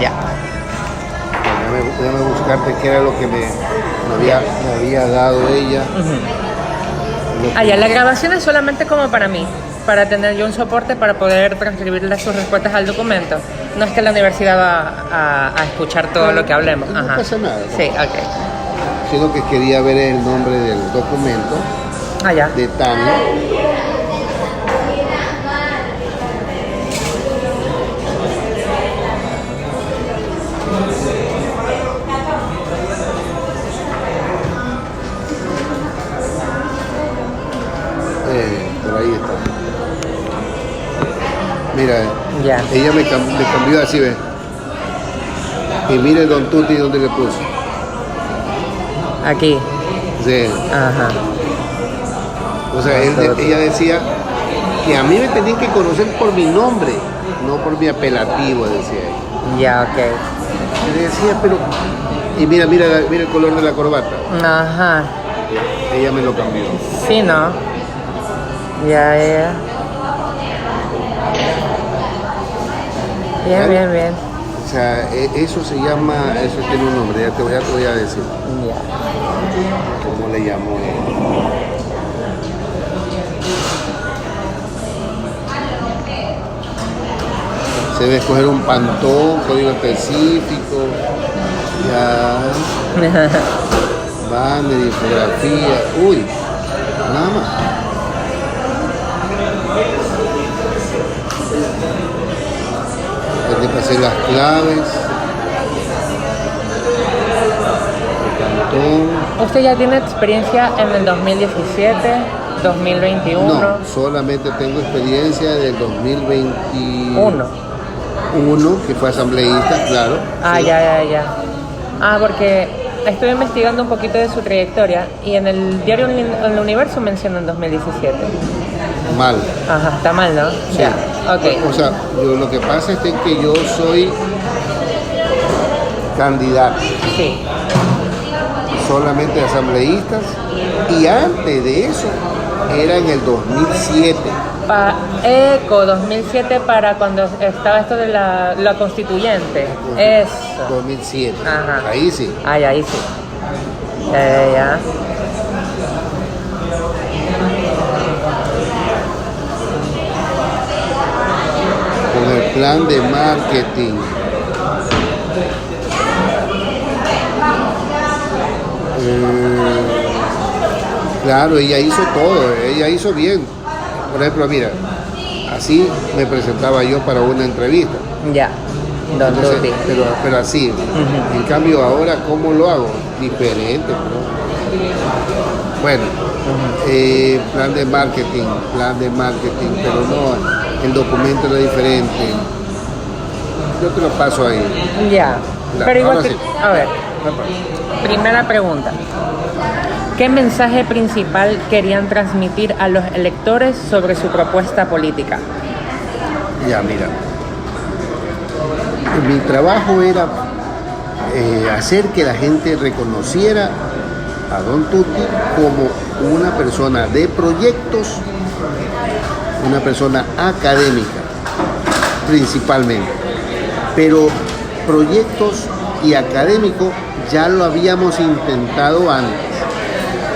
Ya. Déjame buscarte qué era lo que me había dado ella. Ya, la grabación es solamente como para tener yo un soporte para poder transcribirle sus respuestas al documento. No es que la universidad va a escuchar todo lo que hablemos. No pasa nada. Sí, ok. Sino que quería ver el nombre del documento Ya. de Tania. Por ahí está. Mira, Ya. ella me cambió así, ¿ves? Y mire Don Tuti dónde le puso. Aquí. Sí. Ajá. O sea, ella decía que a mí me tenían que conocer por mi nombre, no por mi apelativo, decía ella. Ya, ok. Y le decía, pero... Y mira el color de la corbata. Ajá. Ella me lo cambió. Sí, ¿no? Ya. Bien. O sea, eso se llama, eso tiene un nombre, ya te voy a decir. Ya. ¿Cómo le llamo él? Se debe escoger un pantón, código específico, ya, banner, infografía, uy, nada más. Ya te pasé las claves, el pantón. ¿Usted ya tiene experiencia en el 2017, 2021? No, solamente tengo experiencia del 2021. Que fue asambleísta, claro. Ah, sí. Ya. Porque estoy investigando un poquito de su trayectoria y en el diario El Universo mencionan 2017. Mal. Ajá, está mal, ¿no? Sí. Ya, ok. O sea, lo que pasa es que yo soy candidato. Sí. Solamente asambleístas. Y antes de eso, era en el 2007. ECO 2007 para cuando estaba esto de la constituyente. Eso. 2007. Ajá. Ahí sí. Ahí sí. Ya. Con el plan de marketing. Claro, ella hizo todo, ella hizo bien. Por ejemplo, mira, así me presentaba yo para una entrevista. Ya. Entonces, pero así. En cambio, ahora, ¿cómo lo hago? Diferente. Bueno, plan de marketing, pero no, el documento era diferente. Yo te lo paso ahí. Ya. Pero igual ahora que, sí. a ver, primera pregunta. ¿Qué mensaje principal querían transmitir a los electores sobre su propuesta política? Ya, mira. Mi trabajo era hacer que la gente reconociera a Don Tuti como una persona de proyectos, una persona académica, principalmente. Pero proyectos y académicos ya lo habíamos intentado antes,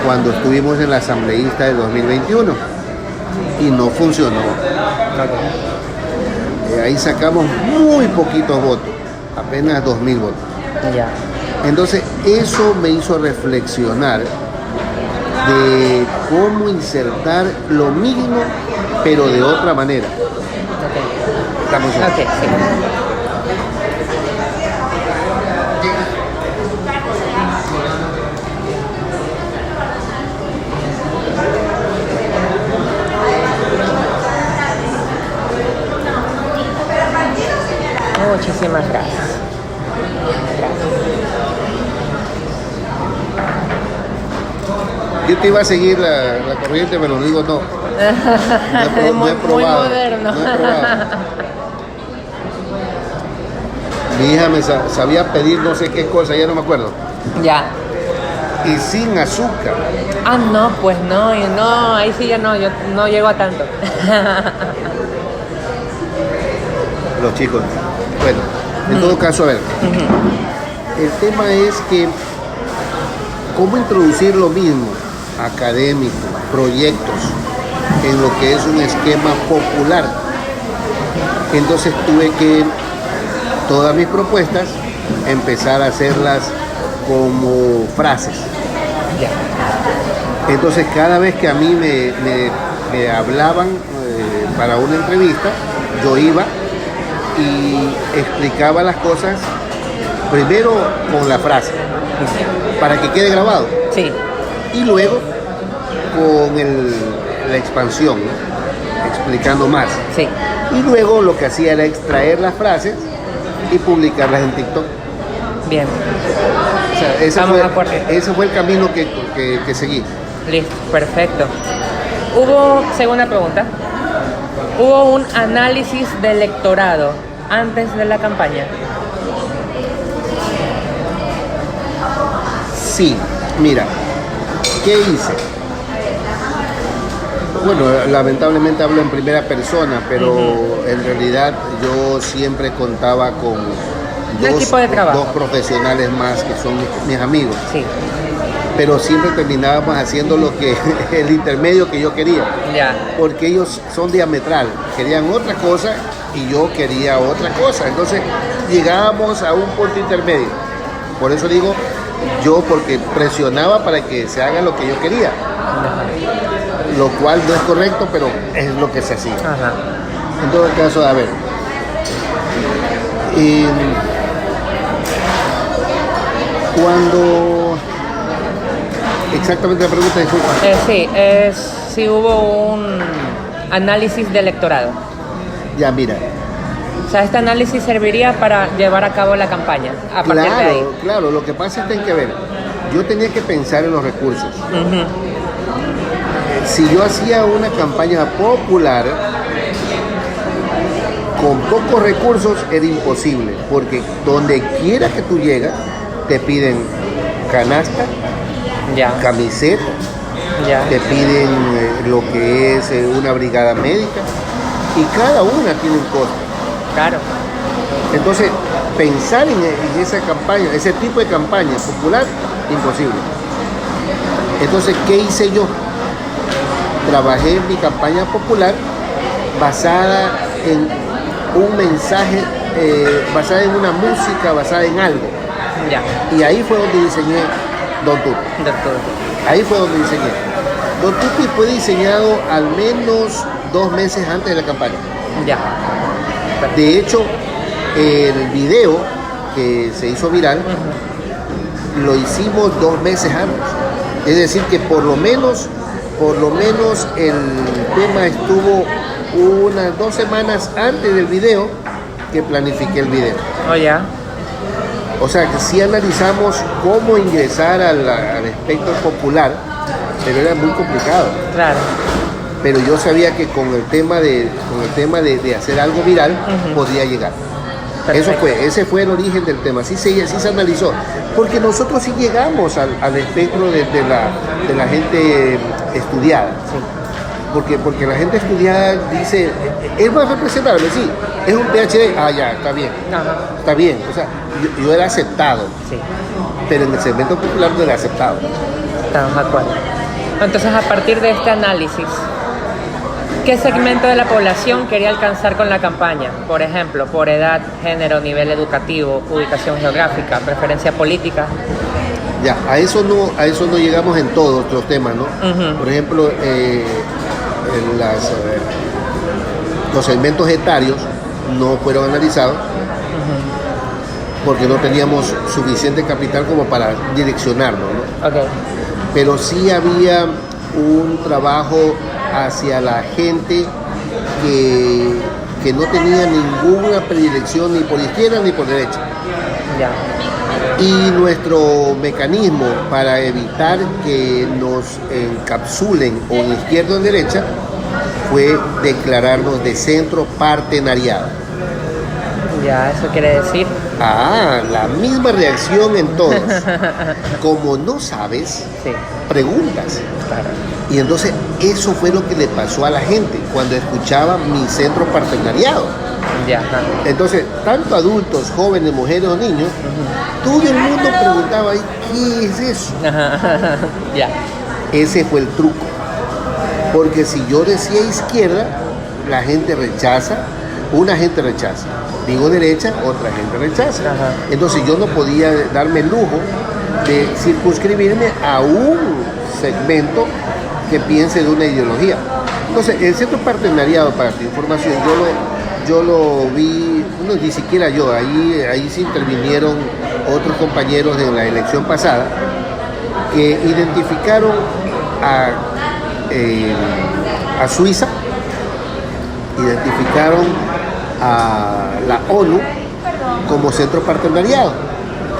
cuando estuvimos en la asambleísta de 2021 y no funcionó. Ahí sacamos muy poquitos votos, apenas 2.000 votos. Ya. Entonces eso me hizo reflexionar de cómo insertar lo mínimo, pero de otra manera. Estamos bien. Ok, sí. Muchísimas gracias. Yo te iba a seguir la corriente, pero digo no. No he Muy probado. moderno. No he probado. Mi hija me sabía pedir no sé qué cosa, ya no me acuerdo. Ya. Y sin azúcar. Ah, no, pues no, ahí sí ya no, yo no llego a tanto. Los chicos. Bueno, En todo caso, a ver, el tema es que cómo introducir lo mismo, académico, proyectos, en lo que es un esquema popular. Entonces tuve que, todas mis propuestas, empezar a hacerlas como frases. Ya. Entonces cada vez que a mí me hablaban para una entrevista, yo iba y explicaba las cosas primero con la frase, para que quede grabado. Sí. Y luego con la expansión, ¿no? Explicando más. Sí. Y luego lo que hacía era extraer las frases y publicarlas en TikTok. Bien. O sea, ese fue el camino que seguí. Listo, perfecto. Hubo, segunda pregunta, ¿hubo un análisis del electorado antes de la campaña? Sí, mira, ¿qué hice? Bueno, lamentablemente hablo en primera persona, pero en realidad yo siempre contaba con equipo de trabajo. dos profesionales más que son mis amigos. Sí. Pero siempre terminábamos haciendo lo que el intermedio que yo quería. Ya. Porque ellos son diametral, querían otra cosa y yo quería otra cosa. Entonces llegábamos a un punto intermedio. Por eso digo yo, porque presionaba para que se haga lo que yo quería. Lo cual no es correcto, pero es lo que se hacía. Ajá. En todo caso, a ver. Cuando... Exactamente la pregunta, disculpa. Sí, es si hubo un análisis de electorado. Ya, mira. O sea, este análisis serviría para llevar a cabo la campaña. A partir de ahí. Claro, lo que pasa es que hay que ver. Yo tenía que pensar en los recursos. Si yo hacía una campaña popular, con pocos recursos era imposible, porque donde quiera que tú llegas, te piden canasta, Ya. camiseta, Ya. te piden lo que es una brigada médica, y cada una tiene un costo. Claro. Entonces, pensar en esa campaña, ese tipo de campaña popular, imposible. Entonces, ¿qué hice yo? Trabajé mi campaña popular basada en un mensaje, basada en una música, basada en algo. Ya. Y ahí fue donde diseñé Don Tuti. Doctor. Ahí fue donde diseñé. Don Tuti fue diseñado al menos 2 meses antes de la campaña. Ya. De hecho, el video que se hizo viral, lo hicimos 2 meses antes. Es decir, que por lo menos el tema estuvo unas 2 semanas antes del video que planifiqué el video. Oh, ya. O sea, que sí analizamos cómo ingresar al espectro popular, pero era muy complicado. Claro. Pero yo sabía que con el tema de hacer algo viral, podía llegar. Perfecto. Ese fue el origen del tema, sí se analizó, porque nosotros sí llegamos al espectro de la gente estudiada, Sí. porque la gente estudiada dice, es más representable, sí, es un PhD, ya, está bien, Ajá. está bien, o sea, yo era aceptado, Sí. pero en el segmento popular no era aceptado. Estamos de acuerdo. Entonces, a partir de este análisis, ¿qué segmento de la población quería alcanzar con la campaña? Por ejemplo, por edad, género, nivel educativo, ubicación geográfica, preferencia política. Ya, a eso no llegamos en todos los temas, ¿no? Por ejemplo, los segmentos etarios no fueron analizados porque no teníamos suficiente capital como para direccionarlo, ¿no? Ok. Pero sí había un trabajo hacia la gente que no tenía ninguna predilección ni por izquierda ni por derecha. Ya. Y nuestro mecanismo para evitar que nos encapsulen o en izquierda o en derecha fue declararnos de centro partenariado. Ya, eso quiere decir. La misma reacción en todos. Como no sabes, Sí. preguntas. Claro. Y entonces eso fue lo que le pasó a la gente cuando escuchaba mi centro partenariado. Ya. Ajá. Entonces, tanto adultos, jóvenes, mujeres o niños, todo el mundo preguntaba, ¿qué es eso? Ajá. Ya. Ese fue el truco. Porque si yo decía izquierda, la gente rechaza, una gente rechaza. Digo derecha, otra gente rechaza. Ajá. Entonces yo no podía darme el lujo de circunscribirme a un segmento que piense de una ideología. Entonces, el Centro Partenariado, para tu información, yo lo vi, no, ni siquiera yo, ahí se intervinieron otros compañeros de la elección pasada que identificaron a Suiza, identificaron a la ONU como centro partenariado.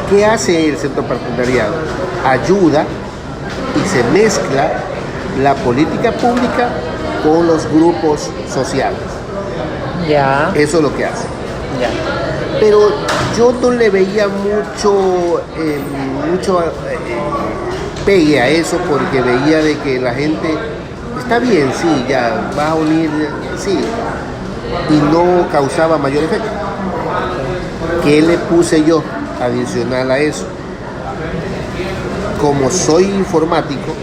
¿Qué hace el centro partenariado? Ayuda y se mezcla la política pública con los grupos sociales. Ya. Eso es lo que hace. Ya. Pero yo no le veía mucho pegue a eso, porque veía de que la gente está bien, sí, ya va a unir, sí, y no causaba mayor efecto. ¿Qué le puse yo adicional a eso? Como soy informático,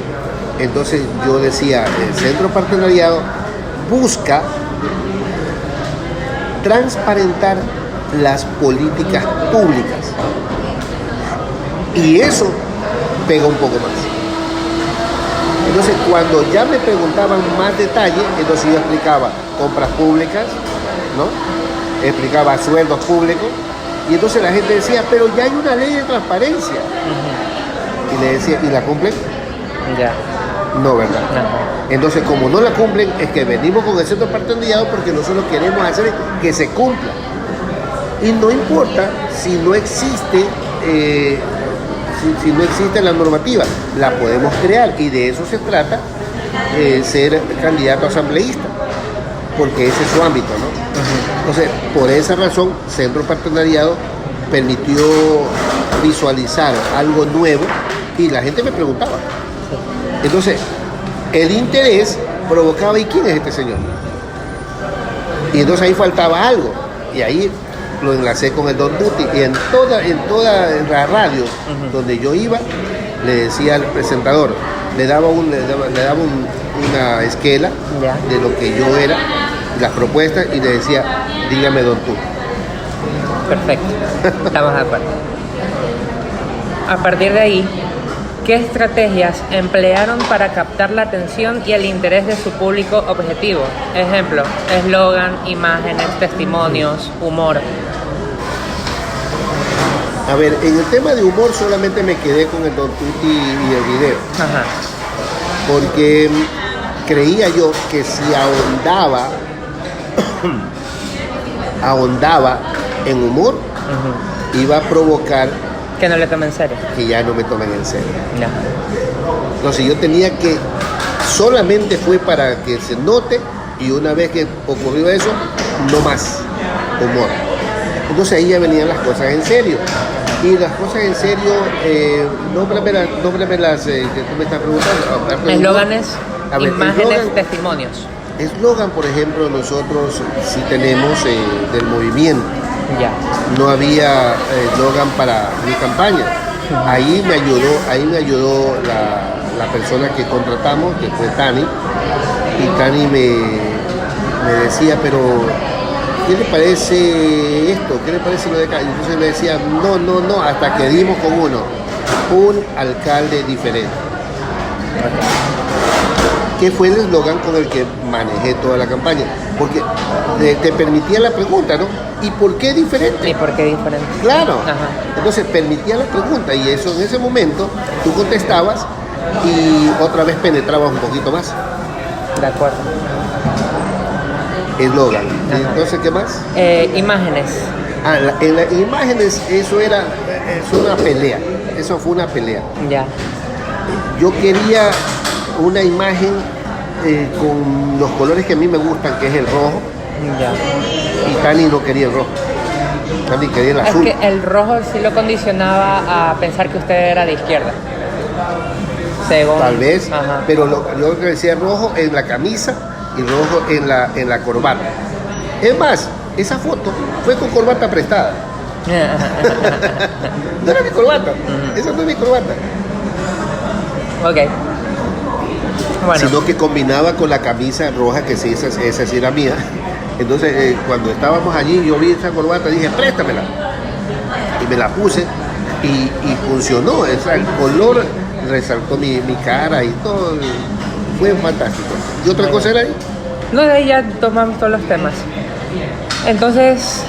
entonces yo decía, el Centro Partenariado busca transparentar las políticas públicas, y eso pega un poco más. Entonces, cuando ya me preguntaban más detalle, entonces yo explicaba compras públicas, ¿no? Explicaba sueldos públicos, y entonces la gente decía, pero ya hay una ley de transparencia. Y le decía, ¿y la cumplen? Ya. No, ¿verdad? Ajá. Entonces, como no la cumplen, es que venimos con el Centro Partenariado porque nosotros queremos hacer que se cumpla. Y no importa si no existe, si no existe la normativa, la podemos crear, y de eso se trata, ser candidato asambleísta, porque ese es su ámbito, ¿no? Uh-huh. Entonces, por esa razón, Centro Partenariado permitió visualizar algo nuevo, y la gente me preguntaba. Entonces, el interés provocaba, ¿y quién es este señor? Y entonces ahí faltaba algo, y ahí lo enlacé con el Don Duty, y en toda la radio donde yo iba, le decía al presentador, le daba una esquela de lo que yo era, las propuestas, y le decía, dígame Don Duty. Perfecto, estamos de acuerdo. A partir de ahí, ¿qué estrategias emplearon para captar la atención y el interés de su público objetivo? Ejemplo, eslogan, imágenes, testimonios, humor. A ver, en el tema de humor solamente me quedé con el Don Tutti y el video. Ajá. Porque creía yo que si ahondaba en humor, iba a provocar que no le tomen en serio. Que ya no me tomen en serio. No. Entonces yo tenía que, solamente fue para que se note, y una vez que ocurrió eso, no más humor. Entonces ahí ya venían las cosas en serio. Y las cosas en serio, nómbrame las que tú me estás preguntando. Eslóganes, imágenes, eslogan, testimonios. Eslogan, por ejemplo, nosotros sí tenemos del movimiento. Ya. No había eslogan para mi campaña. Ahí me ayudó la persona que contratamos, que fue Tani. Y Tani me decía, pero ¿qué le parece esto? ¿Qué le parece lo de acá? Y entonces me decía, no, hasta que dimos con un alcalde diferente. Que fue el eslogan con el que manejé toda la campaña. Porque te permitía la pregunta, ¿no? ¿Y por qué diferente? ¿Y por qué diferente? Claro. Ajá. Entonces permitía la pregunta, y eso en ese momento tú contestabas y otra vez penetrabas un poquito más. De acuerdo. Eslogan. Entonces, ¿qué más? Imágenes. En las imágenes es una pelea. Eso fue una pelea. Ya. Yo quería una imagen con los colores que a mí me gustan, que es el rojo. Ya. Y Tani no quería el rojo. Tani quería el azul. Es que el rojo sí lo condicionaba a pensar que usted era de izquierda. Según. Tal vez. Ajá. Pero yo decía rojo en la camisa y rojo en la corbata. Es más, esa foto fue con corbata prestada. No era mi corbata, esa no es mi corbata. Ok. Bueno. Sino que combinaba con la camisa roja, que sí, esa sí era mía. Entonces, cuando estábamos allí, yo vi esa corbata, dije, préstamela. Y me la puse y funcionó. El color resaltó mi cara y todo. Fue fantástico. ¿Y otra cosa era ahí? No, de ahí ya tomamos todos los temas. Entonces,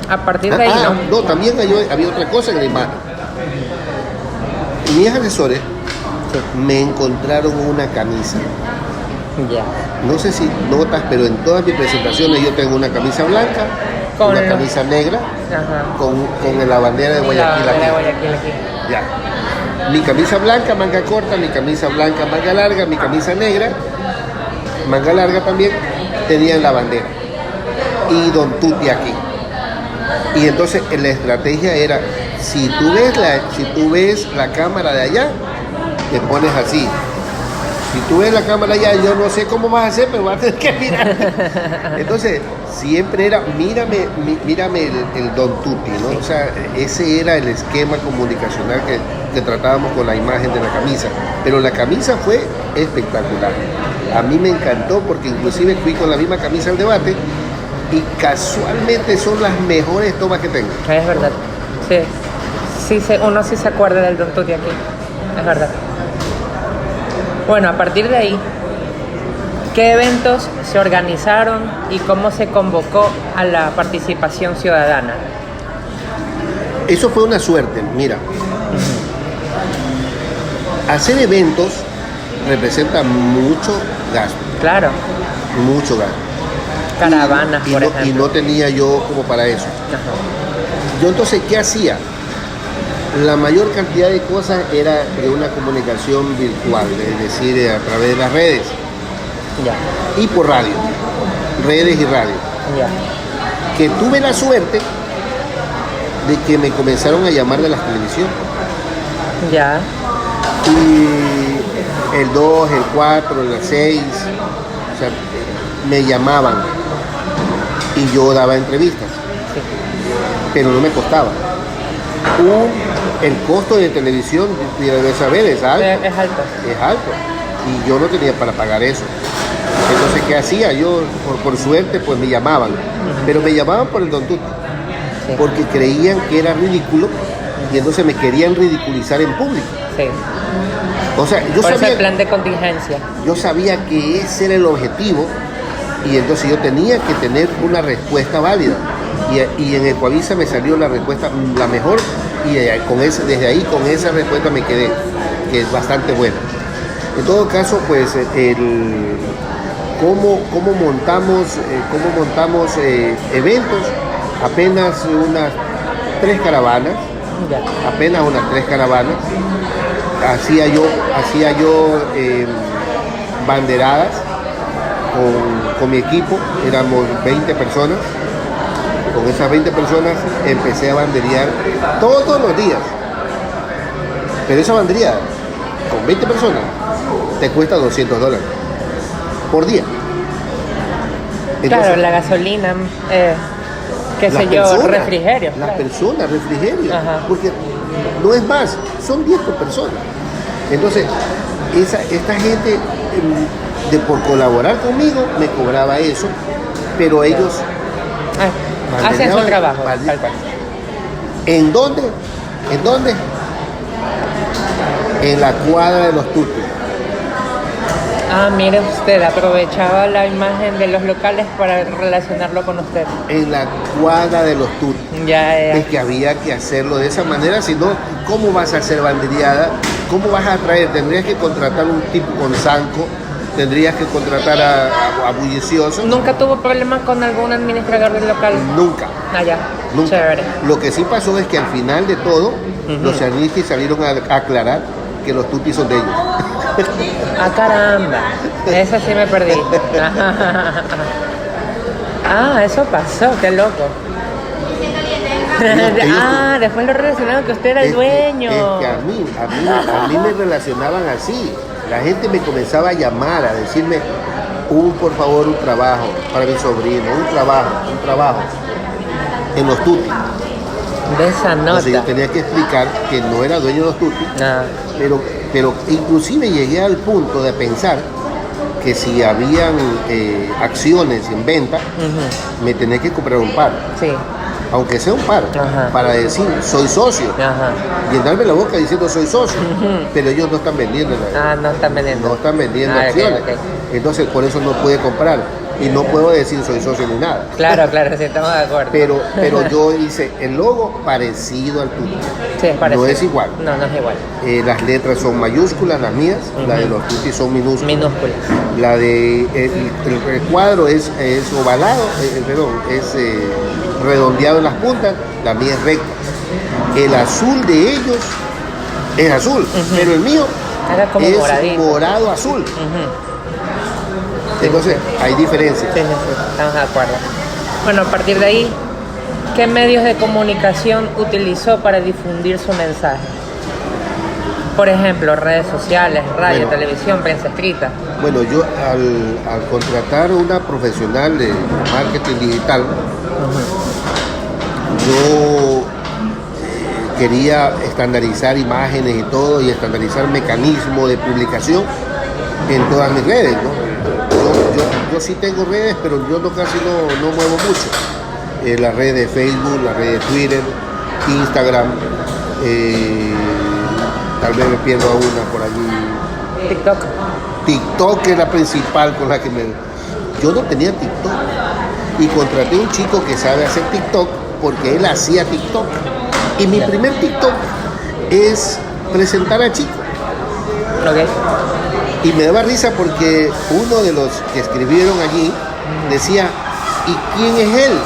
a partir de ahí, no, también había otra cosa en la imagen. Mis asesores me encontraron una camisa. Ya. No sé si notas, pero en todas mis presentaciones yo tengo una camisa blanca, una camisa negra, con la bandera de Guayaquil aquí. Ya. Mi camisa blanca, manga corta, mi camisa blanca, manga larga, mi camisa negra, manga larga también, tenían la bandera. Y Don Tutti aquí. Y entonces la estrategia era, si tú ves la cámara de allá, te pones así. Si tú ves la cámara allá, yo no sé cómo vas a hacer, pero vas a tener que mirar. Entonces, siempre era, mírame el Don Tutti, ¿no? O sea, ese era el esquema comunicacional que tratábamos con la imagen de la camisa. Pero la camisa fue espectacular. A mí me encantó porque inclusive fui con la misma camisa al debate y casualmente son las mejores tomas que tengo. Es verdad. Sí, uno sí se acuerda del Don Tutti aquí. Es verdad. Bueno, a partir de ahí, ¿qué eventos se organizaron y cómo se convocó a la participación ciudadana? Eso fue una suerte, mira. Hacer eventos representa mucho gasto. Claro. Mucho gasto. Caravanas, por ejemplo. Y no tenía yo como para eso. Ajá. Yo entonces, ¿qué hacía? La mayor cantidad de cosas era de una comunicación virtual, es decir, a través de las redes. Ya. Y por radio, redes y radio. Ya. Que tuve la suerte de que me comenzaron a llamar de la televisión. Ya. Y el 2, el 4, el 6, o sea, me llamaban y yo daba entrevistas. Sí. Pero no me costaba. El costo de televisión, debe saber, es alto. Es alto. Es alto. Y yo no tenía para pagar eso. Entonces, ¿qué hacía? Yo, por suerte, pues me llamaban. Pero me llamaban por el Don Tutti. Sí. Porque creían que era ridículo y entonces me querían ridiculizar en público. Sí. O sea, yo Por sabía, ese plan de contingencia. yo sabía que ese era el objetivo y entonces yo tenía que tener una respuesta válida. Y en Ecuavisa me salió la respuesta, la mejor, y desde ahí con esa respuesta me quedé, que es bastante buena. En todo caso, pues, cómo montamos eventos, apenas unas 3 caravanas, Ya. apenas unas 3 caravanas. Hacía yo banderadas con mi equipo, éramos 20 personas. Con esas 20 personas empecé a banderear todos los días. Pero esa bandería con 20 personas te cuesta $200 por día. Entonces, Claro, la gasolina, qué sé yo, refrigerio. Las Claro. personas, refrigerio. Ajá. Porque no es más, son 10 por persona. Entonces, esta gente, por colaborar conmigo, me cobraba eso, pero ellos... Hacen su trabajo. ¿En dónde? ¿En dónde? En la cuadra de los Tutti. Ah, mire usted, aprovechaba la imagen de los locales para relacionarlo con usted. En la cuadra de los Tutti. Ya. Es que había que hacerlo de esa manera, si no, ¿cómo vas a hacer bandereada? ¿Cómo vas a atraer? Tendrías que contratar un tipo con zanco, tendrías que contratar a bullicioso. ¿Nunca tuvo problemas con algún administrador del local? Nunca. Allá. Nunca. Chévere. Lo que sí pasó es que al final de todo, los servicios salieron a aclarar que los Tutti son de ellos. Ah, caramba. Esa sí me perdí. Ah, eso pasó, qué loco. Después lo relacionaron que usted era el dueño. Es que a mí me relacionaban así. La gente me comenzaba a llamar, a decirme, por favor, un trabajo para mi sobrino, un trabajo en los tutis. De esa nota. Entonces yo tenía que explicar que no era dueño de los tutis, pero inclusive llegué al punto de pensar que si habían acciones en venta, me tenía que comprar un par. Sí. Aunque sea un par, para decir soy socio, llenarme la boca diciendo soy socio, pero ellos no están vendiendo. No están vendiendo. No están vendiendo acciones. Okay. Entonces por eso no pude comprar y no puedo decir soy socio ni nada. Claro, sí, estamos de acuerdo. Pero yo hice el logo parecido al tuyo. Sí, es parecido. No es igual. No es igual. Las letras son mayúsculas, las mías, las de los tutis son minúsculas. La de el cuadro es ovalado, es redondeado en las puntas, la mía es recta. El azul de ellos es azul, pero el mío es moradito. Morado azul. Entonces hay diferencias. Sí, estamos de acuerdo. Bueno, a partir de ahí, ¿qué medios de comunicación utilizó para difundir su mensaje? Por ejemplo, redes sociales, radio, televisión, prensa escrita. Bueno, yo al contratar una profesional de marketing digital, yo quería estandarizar imágenes y todo, y estandarizar mecanismos de publicación en todas mis redes, ¿no? Yo sí tengo redes, pero yo casi no muevo mucho. Las redes de Facebook, las redes de Twitter, Instagram, tal vez me pierdo a una por allí. TikTok es la principal con la que Yo no tenía TikTok y contraté a un chico que sabe hacer TikTok porque él hacía TikTok. Y mi primer TikTok es presentar a chicos. Y me daba risa porque uno de los que escribieron allí decía, ¿y quién es él?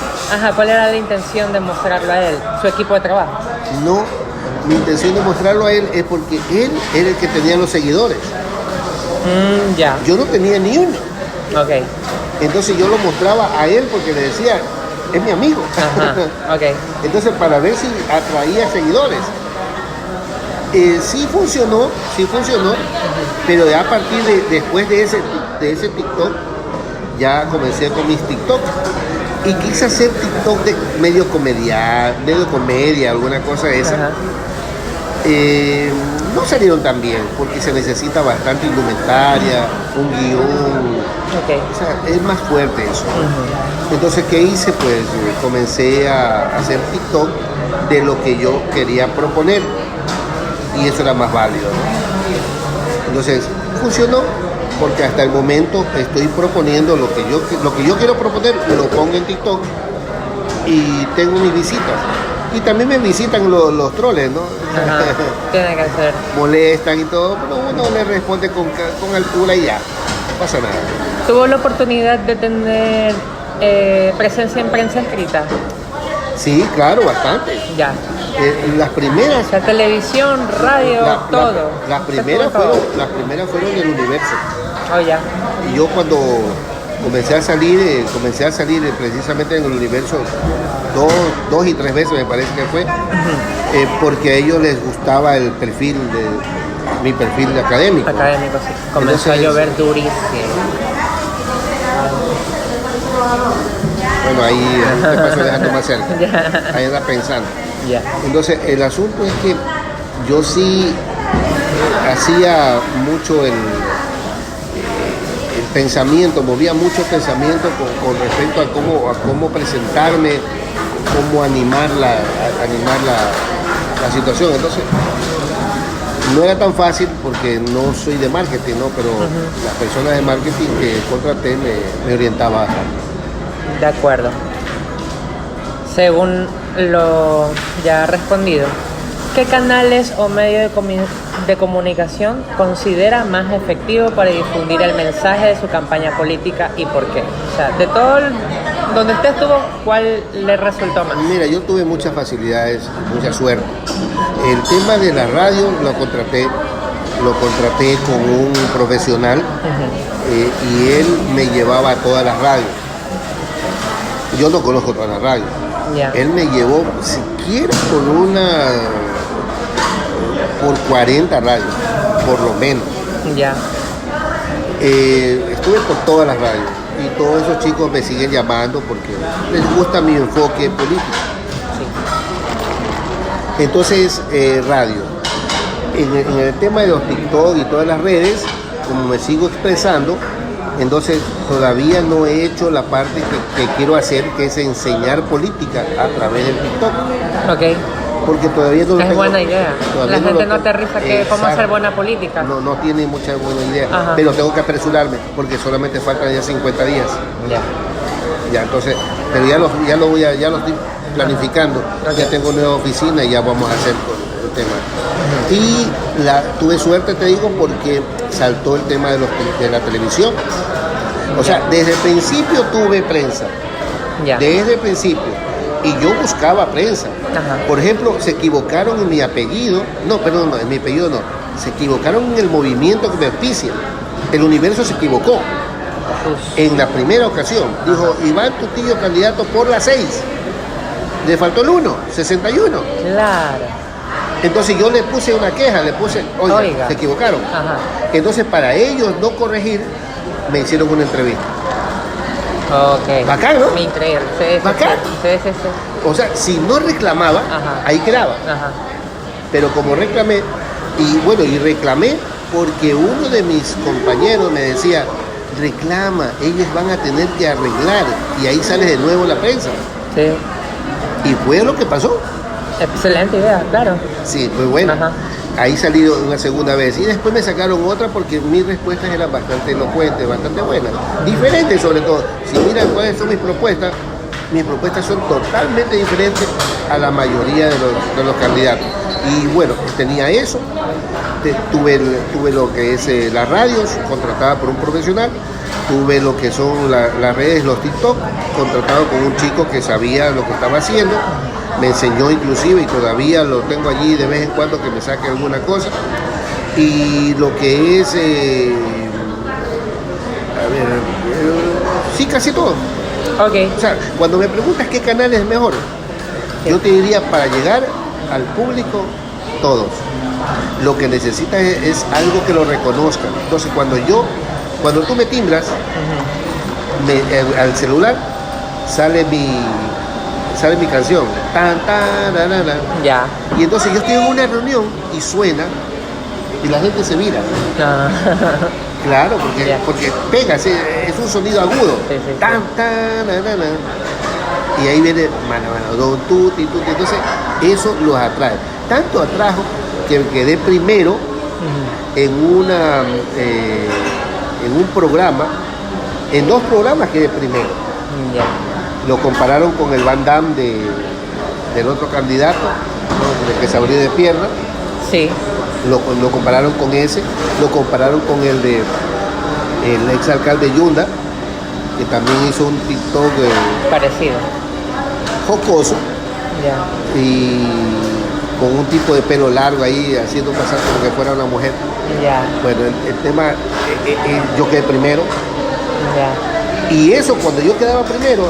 ¿Cuál era la intención de mostrarlo a él? ¿Su equipo de trabajo? No, mi intención de mostrarlo a él es porque él era el que tenía los seguidores. Yo no tenía ni uno. Entonces yo lo mostraba a él porque le decía, es mi amigo. Entonces para ver si atraía seguidores. Sí funcionó, pero ya a partir después de ese TikTok, ya comencé con mis TikTok y quise hacer TikTok de medio comedia, alguna cosa de esa. No salieron tan bien porque se necesita bastante indumentaria, un guión, o sea, es más fuerte eso. Entonces, ¿qué hice? Pues comencé a hacer TikTok de lo que yo quería proponer. Y eso era más válido, ¿no? Entonces, funcionó porque hasta el momento estoy proponiendo lo que yo quiero proponer, lo pongo en TikTok y tengo mis visitas. Y también me visitan los troles, ¿no? Tiene que ser. Molestan y todo, pero uno le responde con altura y ya, no pasa nada. ¿Tuvo la oportunidad de tener presencia en prensa escrita? Sí, claro, bastante. Las primeras... La televisión, radio, todo. Las primeras fueron en El Universo. Y yo cuando comencé a salir precisamente en El Universo 2 y 3 veces me parece que fue, porque a ellos les gustaba el perfil mi perfil académico. Sí. Comenzó a llover durísimo. Bueno, ahí te paso dejando más cerca. Ahí andas pensando. Entonces, el asunto es que yo sí hacía mucho el pensamiento, movía mucho el pensamiento con respecto a cómo presentarme, cómo animar la situación. Entonces, no era tan fácil porque no soy de marketing, ¿no? Pero las personas de marketing que contraté me orientaban bastante. De acuerdo. Según lo ya respondido, ¿qué canales o medios de comunicación considera más efectivo para difundir el mensaje de su campaña política y por qué? O sea, de todo donde usted estuvo, ¿cuál le resultó más? Mira, yo tuve muchas facilidades, mucha suerte. El tema de la radio lo contraté con un profesional y él me llevaba a todas las radios. Yo no conozco todas las radios. Él me llevó siquiera por 40 radios, por lo menos. Estuve por todas las radios y todos esos chicos me siguen llamando porque les gusta mi enfoque político. Sí. Entonces, radio. En el tema de los TikTok y todas las redes, como me sigo expresando, entonces todavía no he hecho la parte que quiero hacer, que es enseñar política a través del TikTok. Ok. Porque todavía no lo Es tengo. buena idea. La gente no aterriza que cómo hacer Exacto. buena política. No tiene mucha buena idea. Ajá. Pero tengo que apresurarme porque solamente faltan ya 50 días. Ya. Ya, entonces, pero ya lo estoy planificando. Ok. Ya tengo nueva oficina y ya vamos a hacer el tema. Y tuve suerte, te digo, porque saltó el tema de la televisión. O sea, desde el principio tuve prensa. Ya. Desde el principio. Y yo buscaba prensa. Ajá. Por ejemplo, se equivocaron en mi apellido. No, perdón, no, en mi apellido no. Se equivocaron en el movimiento que me auspicia. El Universo se equivocó. Uf. En la primera ocasión. Dijo, Iván Tutillo candidato por la 6. Le faltó el 1, 61. Claro. Entonces yo le puse una queja, oiga, se equivocaron. Ajá. Entonces para ellos no corregir, me hicieron una entrevista. Ok. Bacán, ¿no? Increíble. Sí, sí, Bacán. Sí, sí, sí. O sea, si no reclamaba, Ajá. ahí quedaba. Ajá. Pero como reclamé, y reclamé porque uno de mis compañeros me decía, reclama, ellos van a tener que arreglar, y ahí sale de nuevo la prensa. Sí. Y fue lo que pasó. Excelente idea, claro. Sí, fue bueno. Ajá. Ahí salí una segunda vez y después me sacaron otra porque mis respuestas eran bastante elocuentes, bastante buenas, diferentes sobre todo. Si miran cuáles son mis propuestas son totalmente diferentes a la mayoría de los candidatos. Y bueno, tenía eso, tuve lo que es las radios, contratada por un profesional, tuve lo que son las redes, los TikTok, contratado con un chico que sabía lo que estaba haciendo. Me enseñó inclusive y todavía lo tengo allí de vez en cuando que me saque alguna cosa. Y lo que es, sí, casi todo. Ok. O sea, cuando me preguntas qué canal es mejor, yo te diría para llegar al público, todos. Lo que necesitas es algo que lo reconozcan. Entonces, cuando tú me timbras, al celular sale mi canción, tan, tan, na, na, na. Ya. Y entonces yo estoy en una reunión y suena y la gente se mira. Ah. Claro, Ya. porque pega, es un sonido agudo. Sí, sí, Tan, tan, na, na, na. Y ahí viene mano, don, tuti, tuti. Entonces eso los atrae. Tanto atrajo que quedé primero Ujú. en un programa, en 2 programas quedé primero. Ya. Lo compararon con el Van Damme del otro candidato, ¿no? El que se abrió de pierna. Sí. Lo compararon con ese, lo compararon con el exalcalde Yunda, que también hizo un TikTok Parecido. jocoso Ya. y con un tipo de pelo largo ahí haciendo pasar como que fuera una mujer. Ya. Bueno, el tema, yo quedé primero. Ya. Y eso, cuando yo quedaba primero,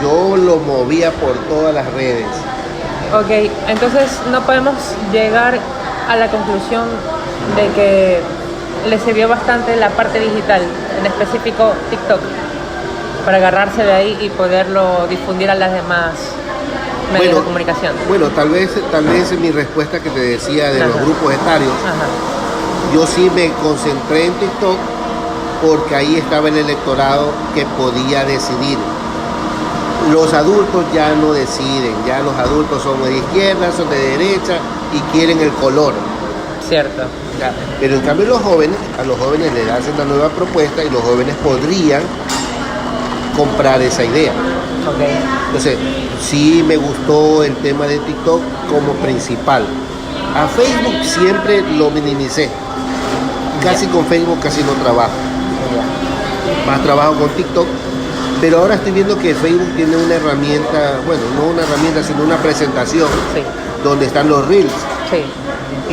yo lo movía por todas las redes. Ok, entonces no podemos llegar a la conclusión de que le sirvió bastante la parte digital, en específico TikTok, para agarrarse de ahí y poderlo difundir a las demás medios de comunicación. Bueno, tal vez mi respuesta que te decía de los Ajá. grupos etarios, Ajá. yo sí me concentré en TikTok porque ahí estaba el electorado que podía decidir. Los adultos ya no deciden, ya los adultos son de izquierda, son de derecha y quieren el color. Cierto. Ya. Pero en cambio a los jóvenes les hacen una nueva propuesta y los jóvenes podrían comprar esa idea. Ok. Entonces, sí me gustó el tema de TikTok como principal. A Facebook siempre lo minimicé. Casi con Facebook casi no trabajo. Más trabajo con TikTok. Pero ahora estoy viendo que Facebook tiene una herramienta, bueno, no una herramienta, sino una presentación Sí. donde están los Reels. Sí.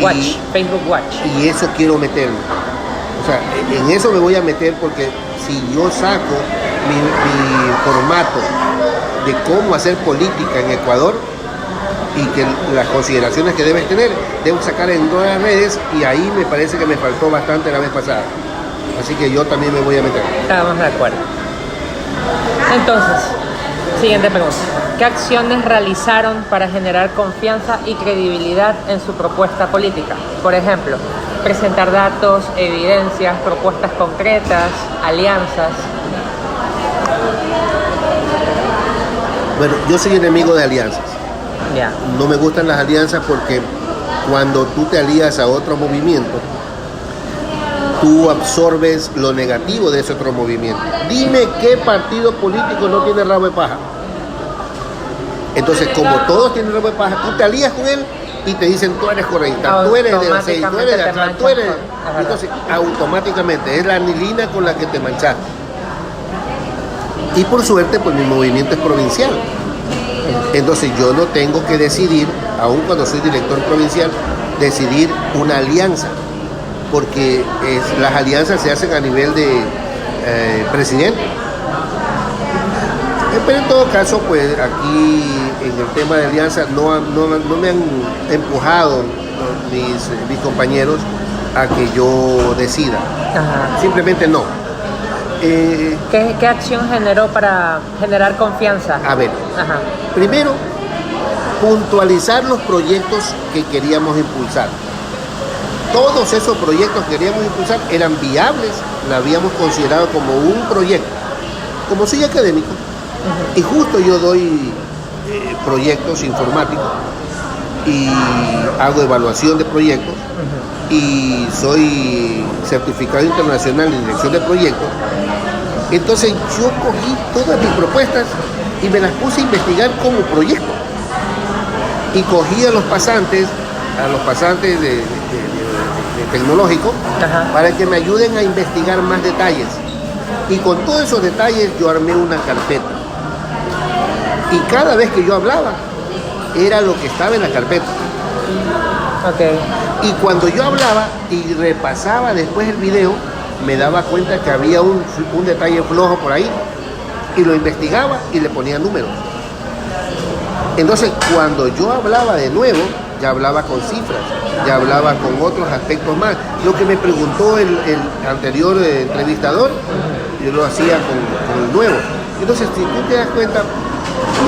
Watch, Facebook Watch. Y eso quiero meterme. O sea, en eso me voy a meter porque si yo saco mi formato de cómo hacer política en Ecuador y que las consideraciones que debes tener, debo sacar en todas las redes y ahí me parece que me faltó bastante la vez pasada. Así que yo también me voy a meter. Estamos de acuerdo. Entonces, siguiente pregunta. ¿Qué acciones realizaron para generar confianza y credibilidad en su propuesta política? Por ejemplo, presentar datos, evidencias, propuestas concretas, alianzas. Bueno, yo soy enemigo de alianzas. Ya. No me gustan las alianzas porque cuando tú te alías a otro movimiento, tú absorbes lo negativo de ese otro movimiento. Dime qué partido político no tiene rabo de paja. Entonces, como todos tienen rabo de paja, tú te alías con él y te dicen, tú eres correcta, tú eres de la 6, tú eres de atrás, tú eres... Entonces, automáticamente, es la anilina con la que te manchaste. Y por suerte, pues mi movimiento es provincial. Entonces, yo no tengo que decidir, aun cuando soy director provincial, decidir una alianza. Porque las alianzas se hacen a nivel de presidente. Pero en todo caso, pues aquí en el tema de alianzas no me han empujado mis compañeros a que yo decida. Ajá. Simplemente no. ¿Qué acción generó para generar confianza? A ver, Ajá. primero, puntualizar los proyectos que queríamos impulsar. Todos esos proyectos que queríamos impulsar eran viables, la habíamos considerado como un proyecto. Como soy académico, y justo yo doy proyectos informáticos y hago evaluación de proyectos y soy certificado internacional en dirección de proyectos, entonces yo cogí todas mis propuestas y me las puse a investigar como proyecto. Y cogí a los pasantes de tecnológico, Ajá, para que me ayuden a investigar más detalles. Y con todos esos detalles yo armé una carpeta. Y cada vez que yo hablaba, era lo que estaba en la carpeta. ok. Y cuando yo hablaba y repasaba después el video, me daba cuenta que había un detalle flojo por ahí, y lo investigaba y le ponía números. Entonces, cuando yo hablaba de nuevo, ya hablaba con cifras, ya hablaba con otros aspectos más. Lo que me preguntó el anterior entrevistador, yo lo hacía con el nuevo. Entonces, si tú te das cuenta,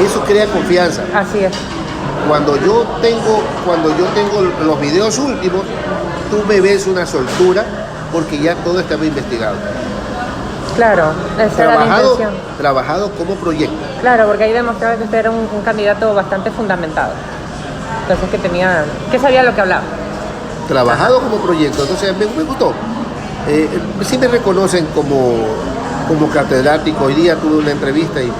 eso crea confianza. Así es. Cuando yo tengo los videos últimos, tú me ves una soltura porque ya todo estaba investigado. Claro, esa era la intención. Trabajado como proyecto. Claro, porque ahí demostraba que usted era un candidato bastante fundamentado. Entonces que sabía lo que hablaba. Trabajado como proyecto, entonces me gustó. Sí me reconocen como catedrático. Hoy día tuve una entrevista y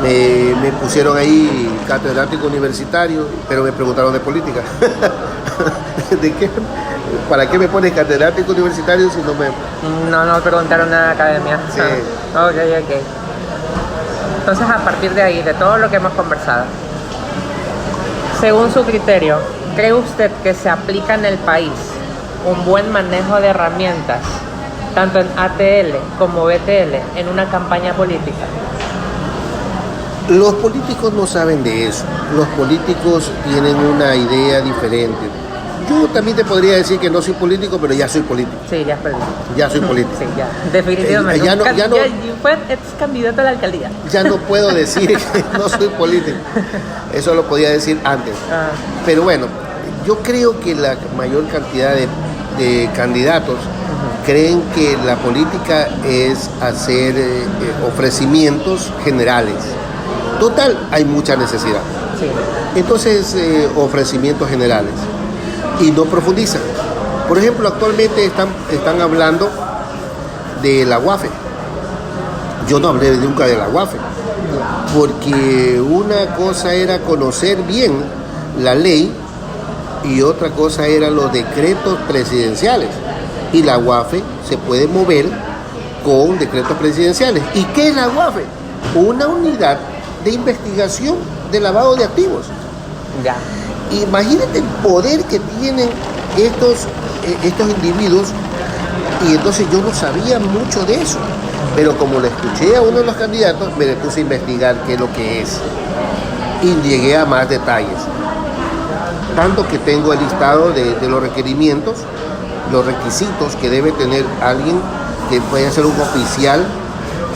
me pusieron ahí catedrático universitario, pero me preguntaron de política. ¿De qué? ¿Para qué me pones catedrático universitario si no me...? No me preguntaron nada de academia. Sí. Ah, ok. Entonces, a partir de ahí, de todo lo que hemos conversado, según su criterio, ¿cree usted que se aplica en el país un buen manejo de herramientas, tanto en ATL como BTL, en una campaña política? Los políticos no saben de eso. Los políticos tienen una idea diferente. Yo también te podría decir que no soy político, pero ya soy político. Sí, ya es político. Ya soy político. Sí, ya. Definitivamente. Ya Fue ex candidato a la alcaldía. Ya no puedo decir que no soy político. Eso lo podía decir antes. Ah. Pero bueno, yo creo que la mayor cantidad de candidatos creen que la política es hacer ofrecimientos generales. Total, hay mucha necesidad. Sí. Entonces, ofrecimientos generales. Y no profundizan. Por ejemplo, actualmente están hablando de la UAFE. Yo no hablé nunca de la UAFE, porque una cosa era conocer bien la ley y otra cosa eran los decretos presidenciales. Y la UAFE se puede mover con decretos presidenciales. ¿Y qué es la UAFE? Una unidad de investigación de lavado de activos. Ya. Imagínate el poder que tienen estos individuos, y entonces yo no sabía mucho de eso, pero como le escuché a uno de los candidatos, me le puse a investigar qué es lo que es y llegué a más detalles. Tanto que tengo el listado de los requerimientos, los requisitos que debe tener alguien que pueden ser un oficial,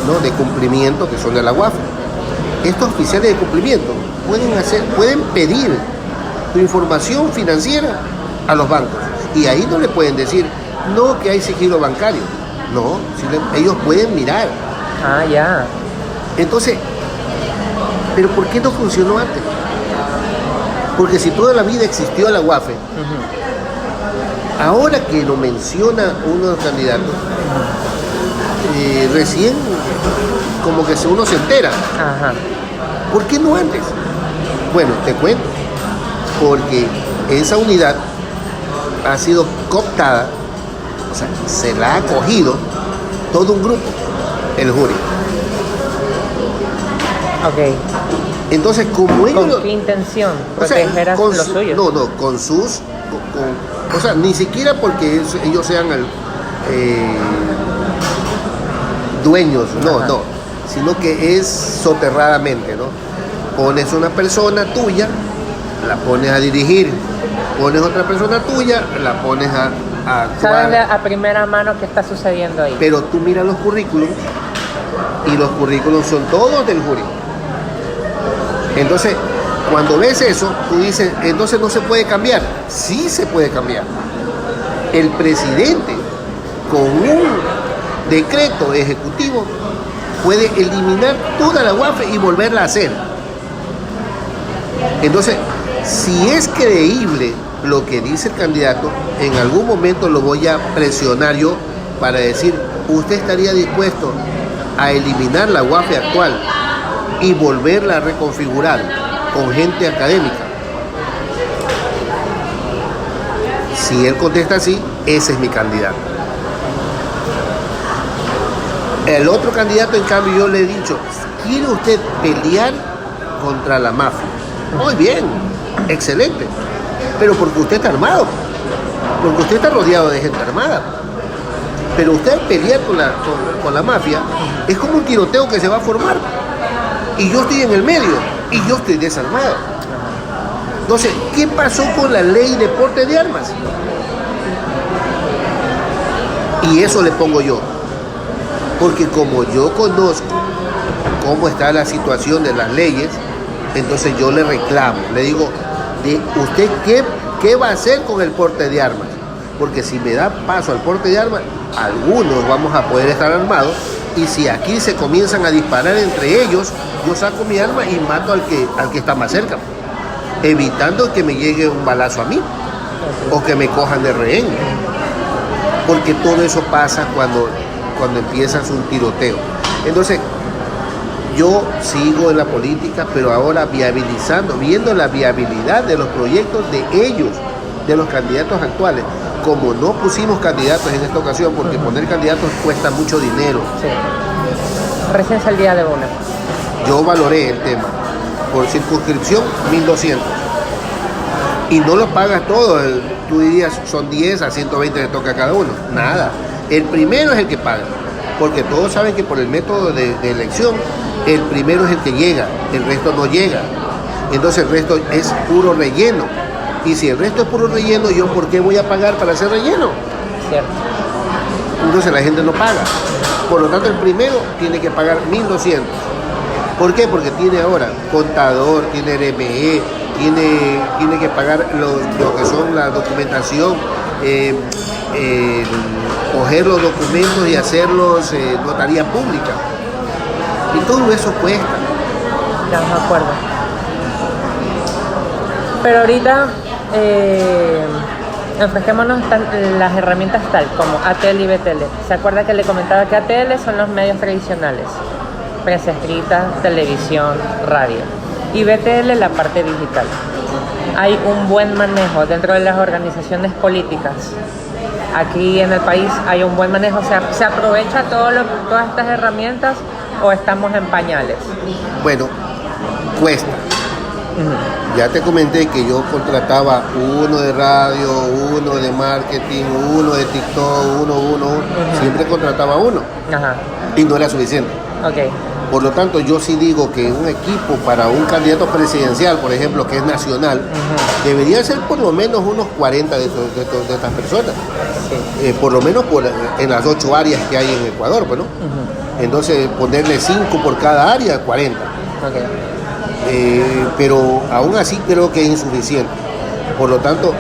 ¿no?, de cumplimiento, que son de la UAFE. Estos oficiales de cumplimiento pueden pedir tu información financiera a los bancos, y ahí no le pueden decir, no, que hay sigilo bancario. No, ellos pueden mirar. Ah, ya. Entonces, ¿pero por qué no funcionó antes? Porque si toda la vida existió la UAFE, ahora que lo menciona uno de los candidatos, recién como que uno se entera. Ajá. ¿Por qué no antes? Bueno, te cuento. Porque esa unidad ha sido cooptada, o sea, se la ha cogido todo un grupo, el jury. Ok. Entonces, como ellos... ¿Con qué intención? Proteger a los suyos. No, con sus... o sea, ni siquiera porque ellos sean dueños, no, sino que es soterradamente, ¿no? Pones una persona tuya, la pones a dirigir, pones otra persona tuya, la pones a actuar. Sabes a primera mano qué está sucediendo ahí. Pero tú miras los currículums y los currículums son todos del jury. Entonces, cuando ves eso, tú dices, entonces no se puede cambiar. Sí se puede cambiar. El presidente, con un decreto ejecutivo, puede eliminar toda la UAFE y volverla a hacer. Entonces, si es creíble lo que dice el candidato, en algún momento lo voy a presionar yo para decir, ¿usted estaría dispuesto a eliminar la UAFE actual y volverla a reconfigurar con gente académica? Si él contesta así, ese es mi candidato. El otro candidato, en cambio, yo le he dicho, ¿quiere usted pelear contra la mafia? Muy bien, excelente, pero porque usted está armado, porque usted está rodeado de gente armada. Pero usted pelear con la mafia es como un tiroteo que se va a formar, y yo estoy en el medio y yo estoy desarmado. Entonces, ¿qué pasó con la ley de porte de armas? Y eso le pongo yo, porque como yo conozco cómo está la situación de las leyes, entonces yo le reclamo, le digo, ¿usted qué va a hacer con el porte de armas? Porque si me da paso al porte de armas, algunos vamos a poder estar armados, y si aquí se comienzan a disparar entre ellos, yo saco mi arma y mato al que está más cerca, evitando que me llegue un balazo a mí o que me cojan de rehén, porque todo eso pasa cuando empiezas un tiroteo. Entonces, yo sigo en la política, pero ahora viendo la viabilidad de los proyectos de ellos, de los candidatos actuales. Como no pusimos candidatos en esta ocasión, porque poner candidatos cuesta mucho dinero. Sí. Recién salía de una. Yo valoré el tema. Por circunscripción, 1.200. Y no lo pagas todo. Tú dirías, son 10 a 120 le toca a cada uno. Nada. El primero es el que paga. Porque todos saben que por el método de elección, el primero es el que llega, el resto no llega. Entonces el resto es puro relleno. Y si el resto es puro relleno, ¿yo por qué voy a pagar para hacer relleno? Cierto. Entonces la gente no paga. Por lo tanto, el primero tiene que pagar 1.200. ¿Por qué? Porque tiene ahora contador, tiene RME, tiene que pagar lo que son la documentación, coger los documentos y hacerlos notaría pública. Y todo eso cuesta. Ya me acuerdo. Pero ahorita enfrasquémonos en las herramientas tal como ATL y BTL. ¿Se acuerda que le comentaba que ATL son los medios tradicionales? Prensa escrita, televisión, radio. Y BTL la parte digital. Hay un buen manejo dentro de las organizaciones políticas. Aquí en el país hay un buen manejo. O sea, ¿se aprovecha todas estas herramientas o estamos en pañales? Bueno, cuesta. Ya te comenté que yo contrataba uno de radio, uno de marketing, uno de TikTok, uno. Siempre contrataba uno. Ajá. Y no era suficiente. Ok. Por lo tanto, yo sí digo que un equipo para un candidato presidencial, por ejemplo, que es nacional, debería ser por lo menos unos 40 de estas personas. sí. Por lo menos en las 8 áreas que hay en Ecuador, pues, ¿no? Entonces ponerle 5 por cada área, 40. Pero aún así creo que es insuficiente. Por lo tanto,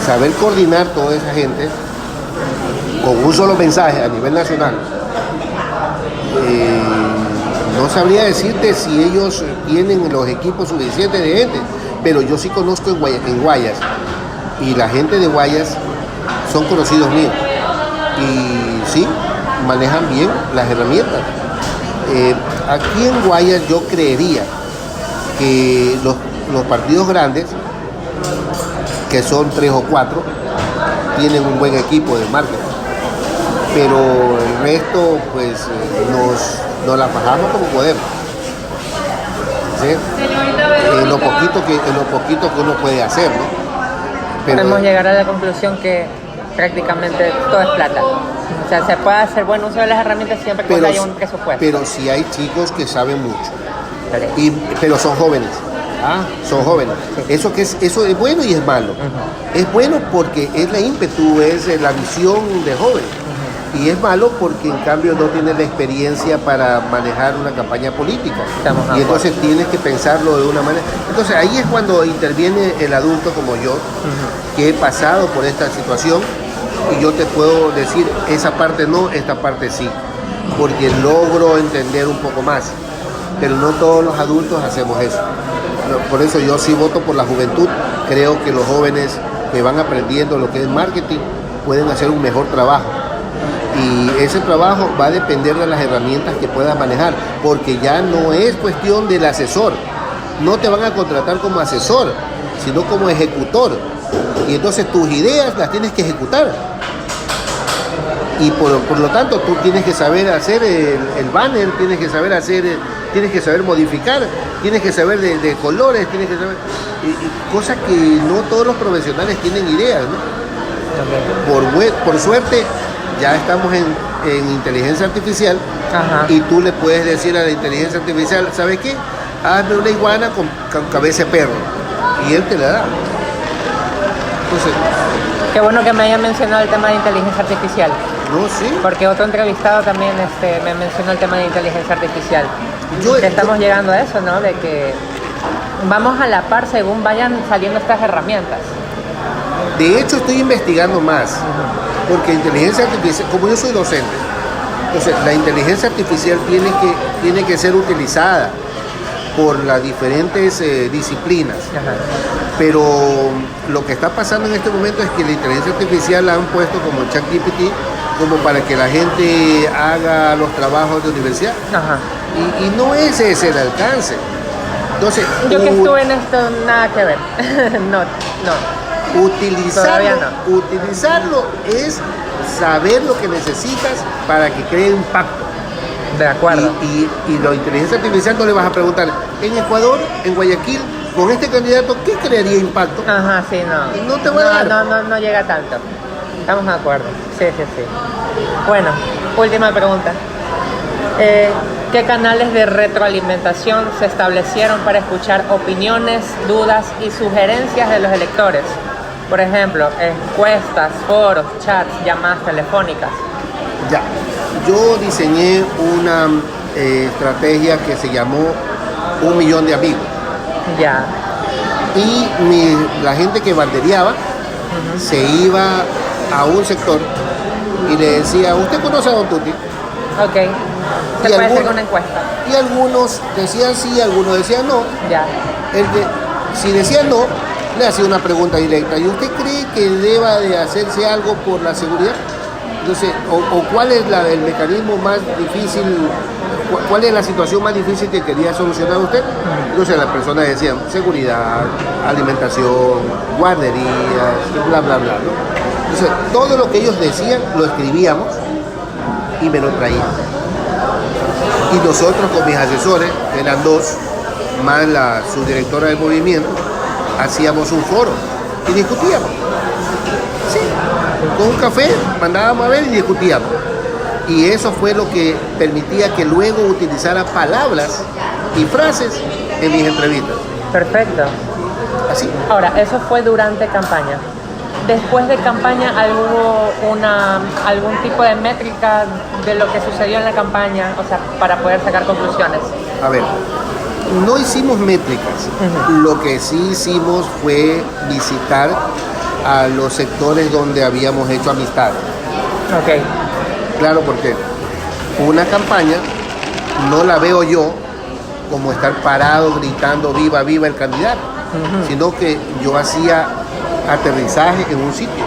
saber coordinar toda esa gente con un solo mensaje a nivel nacional, no sabría decirte si ellos tienen los equipos suficientes de gente, pero yo sí conozco en Guayas, y la gente de Guayas son conocidos míos, y sí, manejan bien las herramientas. Aquí en Guayas yo creería que los partidos grandes, que son 3 o 4, tienen un buen equipo de marketing, pero el resto pues nos la fajamos como podemos, ¿sí? En lo poquito que uno puede hacer, ¿no? Pero podemos llegar a la conclusión que prácticamente todo es plata. O sea, se puede hacer buen uso de las herramientas siempre cuando haya un presupuesto. Pero sí hay chicos que saben mucho, Sí. pero son jóvenes. Son jóvenes. Sí. Eso es bueno y es malo. Es bueno porque es la ímpetu, es la visión de joven. Y es malo porque en cambio no tienes la experiencia para manejar una campaña política. Y entonces tienes que pensarlo de una manera. Entonces ahí es cuando interviene el adulto como yo, que he pasado por esta situación, y yo te puedo decir, esa parte no, esta parte sí, porque logro entender un poco más. Pero no todos los adultos hacemos eso. Por eso yo sí voto por la juventud. Creo que los jóvenes que van aprendiendo lo que es marketing pueden hacer un mejor trabajo. Y ese trabajo va a depender de las herramientas que puedas manejar, porque ya no es cuestión del asesor. No te van a contratar como asesor, sino como ejecutor. Y entonces tus ideas las tienes que ejecutar. Y por lo tanto tú tienes que saber hacer el banner, tienes que saber modificar, tienes que saber de colores, tienes que saber cosas que no todos los profesionales tienen ideas, ¿no? Por suerte ya estamos en inteligencia artificial. Y tú le puedes decir a la inteligencia artificial, ¿sabes qué? Hazme una iguana con cabeza de perro, y él te la da. Entonces, qué bueno que me haya mencionado el tema de inteligencia artificial. No, sí. Porque otro entrevistado también me mencionó el tema de inteligencia artificial. Estamos llegando a eso, ¿no? De que vamos a la par según vayan saliendo estas herramientas. De hecho, estoy investigando más, porque inteligencia artificial, como yo soy docente, entonces la inteligencia artificial tiene que ser utilizada por las diferentes disciplinas. Pero lo que está pasando en este momento es que la inteligencia artificial la han puesto como ChatGPT, como para que la gente haga los trabajos de universidad. Y no es ese el alcance. Entonces, yo que estuve en esto, nada que ver. no. Utilizarlo es saber lo que necesitas para que cree impacto. De acuerdo. Y la inteligencia artificial no le vas a preguntar, en Ecuador, en Guayaquil, con este candidato, ¿qué crearía impacto? Sí, no. No te va a dar. No llega tanto. Estamos de acuerdo. Sí. Bueno, última pregunta. ¿Qué canales de retroalimentación se establecieron para escuchar opiniones, dudas y sugerencias de los electores? Por ejemplo, encuestas, foros, chats, llamadas telefónicas. Ya, yo diseñé una estrategia que se llamó 1 millón de amigos. Ya. Y la gente que bandereaba se iba a un sector y le decía, ¿usted conoce a Don Tuti? Ok. Se puede hacer una encuesta. Y algunos decían sí, algunos decían no. Ya. Si decían no, le hacía una pregunta directa. ¿Y usted cree que deba de hacerse algo por la seguridad? Entonces, o cuál es el mecanismo más difícil, cuál es la situación más difícil que quería solucionar usted. Entonces las personas decían seguridad, alimentación, guarderías, bla, bla, bla, ¿no? Entonces, todo lo que ellos decían lo escribíamos y me lo traían. Y nosotros con mis asesores, que eran 2, más la subdirectora del movimiento, hacíamos un foro y discutíamos. Sí, con un café mandábamos a ver y discutíamos. Y eso fue lo que permitía que luego utilizara palabras y frases en mis entrevistas. Perfecto. Así. Ahora, eso fue durante campaña. después de campaña hubo algún tipo de métrica de lo que sucedió en la campaña, o sea, para poder sacar conclusiones. A ver, no hicimos métricas. Lo que sí hicimos fue visitar a los sectores donde habíamos hecho amistad. Ok. Claro, porque una campaña no la veo yo como estar parado gritando viva, viva el candidato, sino que yo hacía aterrizaje en un sitio.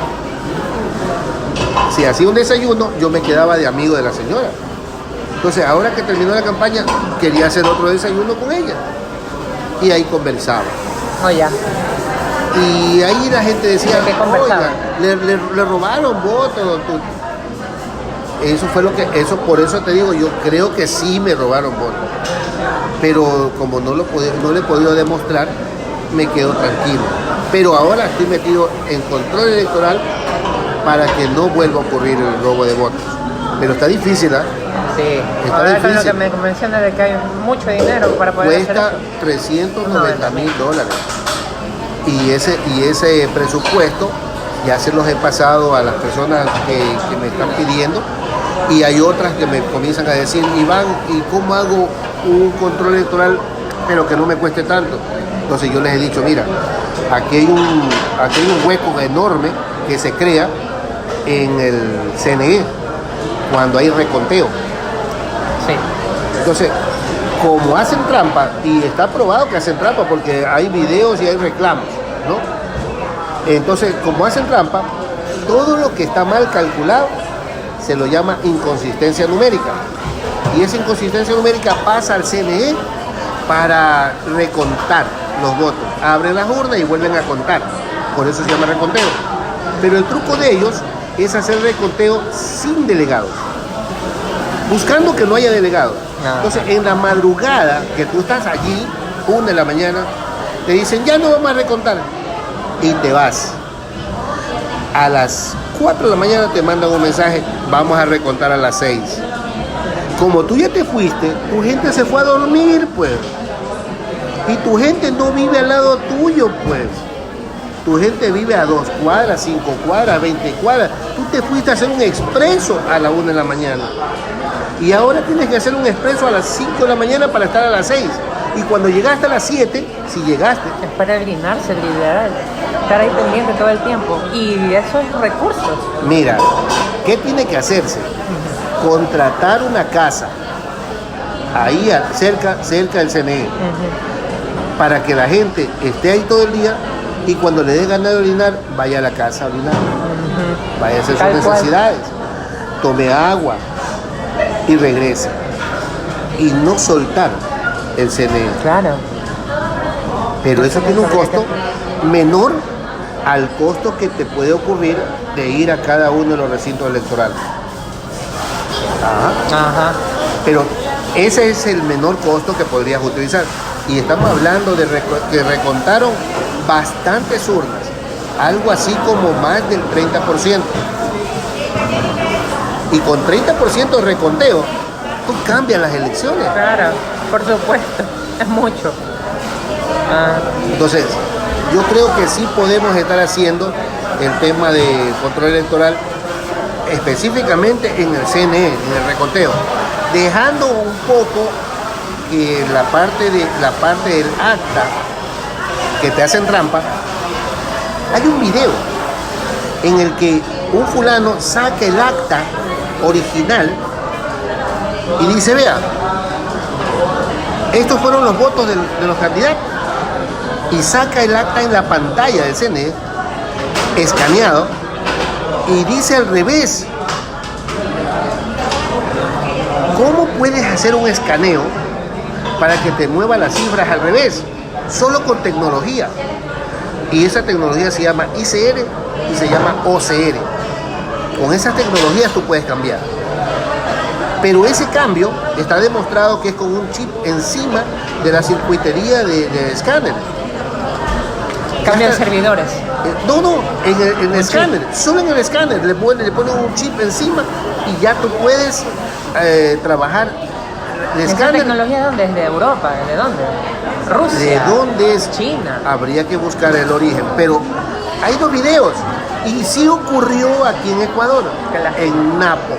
Si hacía un desayuno, yo me quedaba de amigo de la señora. Entonces, ahora que terminó la campaña, quería hacer otro desayuno con ella. Y ahí conversaba. Oh, ya. Y ahí la gente decía, ¿De qué conversaban? oiga, le robaron votos, don Tuti. Eso fue por eso te digo, yo creo que sí me robaron votos. Pero como no le he podido demostrar, me quedo tranquilo. Pero ahora estoy metido en control electoral para que no vuelva a ocurrir el robo de votos. Pero está difícil, ¿ah? Sí. Está Ahora difícil. con lo que me mencionas de que hay mucho dinero para poder Cuesta hacer eso. $390,000. Y ese presupuesto ya se los he pasado a las personas que me están pidiendo, y hay otras que me comienzan a decir, Iván, ¿y cómo hago un control electoral pero que no me cueste tanto? Entonces yo les he dicho, mira, aquí hay un hueco enorme que se crea en el CNE cuando hay reconteo. Sí. Entonces, como hacen trampa, y está probado que hacen trampa porque hay videos y hay reclamos, ¿no? Entonces, como hacen trampa, todo lo que está mal calculado se lo llama inconsistencia numérica. Y esa inconsistencia numérica pasa al CNE para recontar los votos. Abren las urnas y vuelven a contar. Por eso se llama reconteo. Pero el truco de ellos es hacer reconteo sin delegados, buscando que no haya delegados. Entonces, en la madrugada que tú estás allí, 1 de la mañana, te dicen, ya no vamos a recontar. Y te vas. A las 4 de la mañana te mandan un mensaje, vamos a recontar a las 6. Como tú ya te fuiste, tu gente se fue a dormir, pues. Y tu gente no vive al lado tuyo, pues. Tu gente vive a 2 cuadras, 5 cuadras, 20 cuadras. Tú te fuiste a hacer un expreso a la 1 de la mañana. Y ahora tienes que hacer un expreso a las 5 de la mañana para estar a las 6. Y cuando llegaste a las 7, si llegaste... Es peregrinarse, literal. Estar ahí pendiente todo el tiempo. Y eso es recursos. Mira, ¿qué tiene que hacerse? Contratar una casa ahí cerca del CNE, para que la gente esté ahí todo el día, y cuando le dé ganas de orinar, vaya a la casa a orinar. Vaya a hacer sus necesidades, tome agua y regrese. Y no soltar el CNE. Claro. Pero eso tiene un costo menor al costo que te puede ocurrir de ir a cada uno de los recintos electorales. Ajá. Pero ese es el menor costo que podrías utilizar. Y estamos hablando de que recontaron bastantes urnas, algo así como más del 30%. Y con 30% de reconteo, tú cambias las elecciones. Claro, por supuesto, es mucho. Entonces, yo creo que sí podemos estar haciendo el tema de control electoral específicamente en el CNE, en el reconteo, dejando un poco que la parte del acta que te hacen trampa. Hay un video en el que un fulano saca el acta original y dice, vea, estos fueron los votos de los candidatos, y saca el acta en la pantalla del CNE escaneado y dice al revés. ¿Cómo puedes hacer un escaneo para que te mueva las cifras al revés? Solo con tecnología. Y esa tecnología se llama ICR y se llama OCR. Con esas tecnologías tú puedes cambiar. Pero ese cambio está demostrado que es con un chip encima de la circuitería del escáner. Cambian servidores. No, en el escáner, solo en el escáner le ponen un chip encima y ya tú puedes trabajar. ¿Esa tecnología de dónde es? ¿De Europa? ¿De dónde? ¿Rusia? ¿De dónde es? China. Habría que buscar el origen, pero hay 2 videos Y sí ocurrió aquí en Ecuador, en Napo.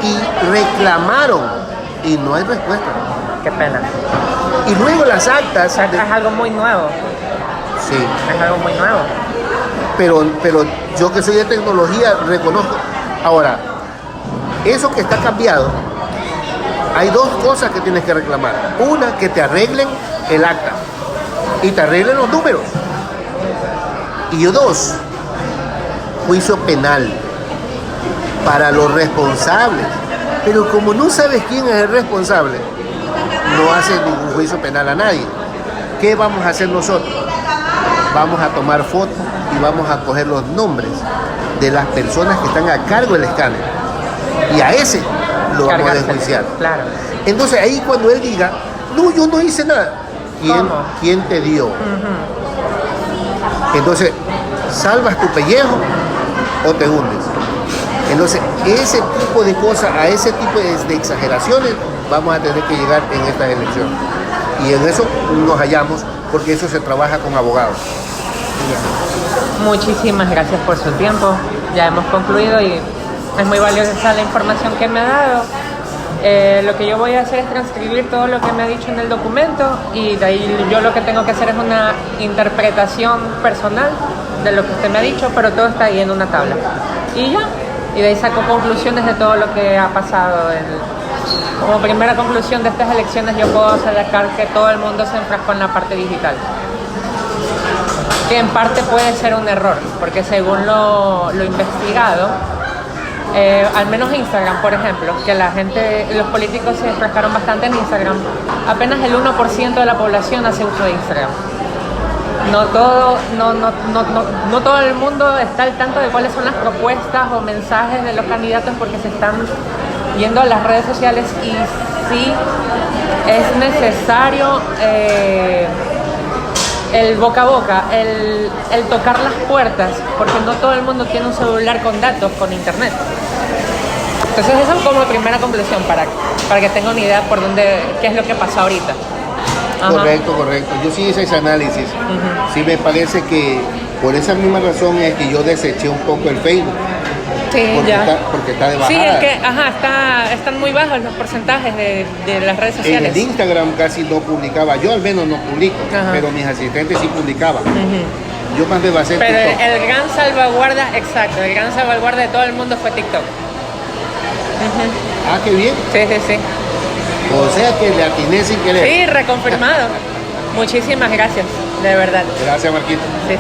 Y reclamaron y no hay respuesta. Qué pena. Y luego las actas... O sea, es algo muy nuevo. Sí. Es algo muy nuevo. Pero yo que soy de tecnología reconozco. Ahora, eso que está cambiado, hay dos cosas que tienes que reclamar. Una, que te arreglen el acta y te arreglen los números. Y dos, juicio penal para los responsables. Pero como no sabes quién es el responsable, no haces ningún juicio penal a nadie. ¿Qué vamos a hacer nosotros? Vamos a tomar fotos y vamos a coger los nombres de las personas que están a cargo del escáner. Y a ese lo vamos a enjuiciar. Claro. Entonces ahí cuando él diga, no, yo no hice nada. ¿Quién te dio? Entonces, ¿salvas tu pellejo o te hundes? Entonces, ese tipo de cosas, a ese tipo de exageraciones, vamos a tener que llegar en estas elecciones. Y en eso nos hallamos, porque eso se trabaja con abogados. Bien. Muchísimas gracias por su tiempo. Ya hemos concluido y es muy valiosa la información que me ha dado. Lo que yo voy a hacer es transcribir todo lo que me ha dicho en el documento y de ahí yo lo que tengo que hacer es una interpretación personal de lo que usted me ha dicho, pero todo está ahí en una tabla. Y ya, y de ahí saco conclusiones de todo lo que ha pasado. Como primera conclusión de estas elecciones yo puedo sacar que todo el mundo se enfrascó en la parte digital. Que en parte puede ser un error, porque según lo investigado, al menos Instagram, por ejemplo, que los políticos se enfrascaron bastante en Instagram, apenas el 1% de la población hace uso de Instagram. No todo el mundo está al tanto de cuáles son las propuestas o mensajes de los candidatos porque se están yendo a las redes sociales y sí es necesario el boca a boca, el tocar las puertas, porque no todo el mundo tiene un celular con datos, con internet. Entonces eso es como primera conclusión para que tenga una idea por qué es lo que pasa ahorita. Ajá. Correcto. Yo sí hice ese análisis. Sí me parece que por esa misma razón es que yo deseché un poco el Facebook. Sí, porque está de bajada. Sí, es que están muy bajos los porcentajes de las redes sociales. En el Instagram casi no publicaba, yo al menos no publico, pero mis asistentes sí publicaban. Yo más me basé en TikTok. Pero el gran salvaguarda, exacto, el gran salvaguarda de todo el mundo fue TikTok. Ah, qué bien. Sí. O sea que le atiné sin querer. Sí, reconfirmado. Muchísimas gracias, de verdad. Gracias, Marquito. Sí.